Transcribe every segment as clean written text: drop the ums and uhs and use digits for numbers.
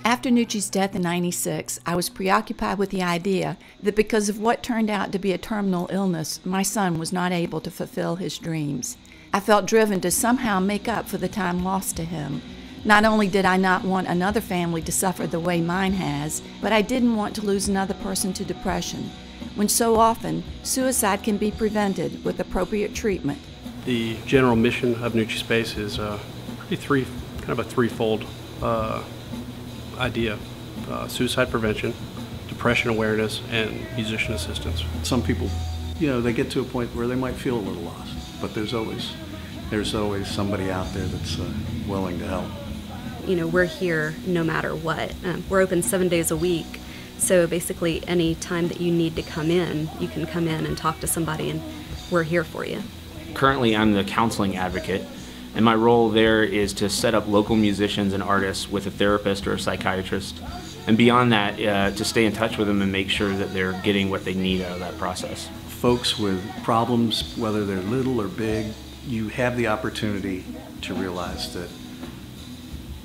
After Nuci's death in '96, I was preoccupied with the idea that because of what turned out to be a terminal illness, my son was not able to fulfill his dreams. I felt driven to somehow make up for the time lost to him. Not only did I not want another family to suffer the way mine has, but I didn't want to lose another person to depression, when so often suicide can be prevented with appropriate treatment. The general mission of NucisSpace is kind of a threefold idea: suicide prevention, depression awareness, and musician assistance. Some people, they get to a point where they might feel a little lost, but there's always somebody out there that's willing to help. We're here no matter what. We're open 7 days a week, so basically any time that you need to come in, you can come in and talk to somebody, and we're here for you. Currently, I'm the counseling advocate, and my role there is to set up local musicians and artists with a therapist or a psychiatrist, and beyond that, to stay in touch with them and make sure that they're getting what they need out of that process. Folks with problems, whether they're little or big, you have the opportunity to realize that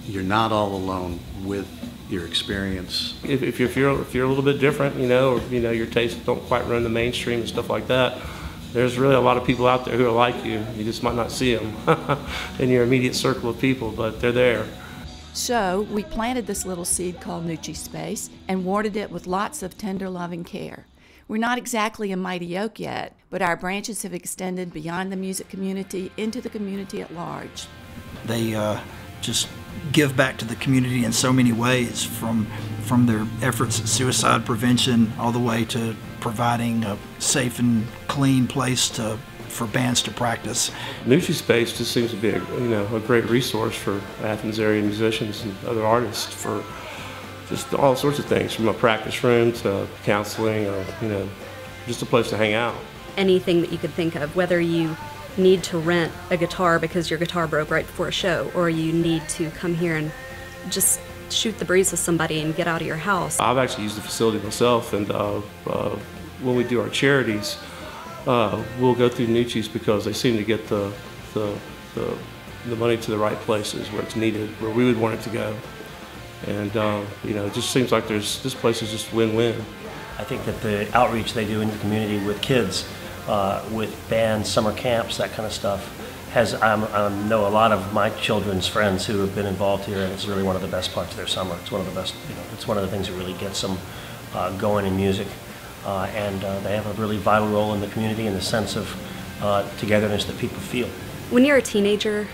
you're not all alone with your experience. If you're a little bit different, or your tastes don't quite run the mainstream and stuff like that, there's really a lot of people out there who are like you. You just might not see them in your immediate circle of people, but they're there. So we planted this little seed called NucisSpace and watered it with lots of tender, loving care. We're not exactly a mighty oak yet, but our branches have extended beyond the music community into the community at large. They just give back to the community in so many ways, from their efforts at suicide prevention all the way to providing a safe and clean place for bands to practice. NucisSpace just seems to be a great resource for Athens area musicians and other artists for just all sorts of things, from a practice room to counseling, or just a place to hang out. Anything that you could think of, whether you need to rent a guitar because your guitar broke right before a show, or you need to come here and just shoot the breeze with somebody and get out of your house. I've actually used the facility myself, and when we do our charities, we'll go through Nuci's because they seem to get the money to the right places where it's needed, where we would want it to go. And it just seems like this place is just win-win. I think that the outreach they do in the community with kids, with bands, summer camps, that kind of stuff, I know a lot of my children's friends who have been involved here, and it's really one of the best parts of their summer. It's one of the best, it's one of the things that really gets them going in music. And they have a really vital role in the community in the sense of togetherness that people feel. When you're a teenager,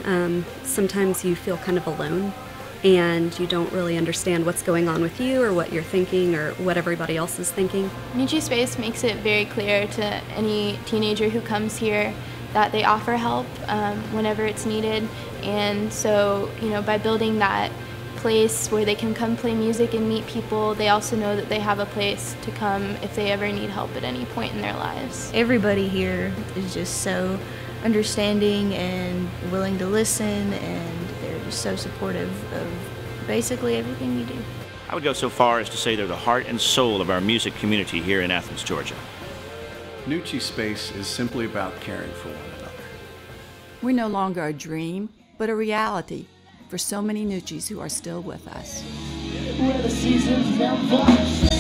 sometimes you feel kind of alone, and you don't really understand what's going on with you or what you're thinking or what everybody else is thinking. NucisSpace makes it very clear to any teenager who comes here that they offer help whenever it's needed, and so by building that place where they can come play music and meet people, they also know that they have a place to come if they ever need help at any point in their lives. Everybody here is just so understanding and willing to listen, and they're just so supportive of basically everything we do. I would go so far as to say they're the heart and soul of our music community here in Athens, Georgia. NucisSpace is simply about caring for one another. We're no longer a dream, but a reality for so many Nucis who are still with us. Where the seasons never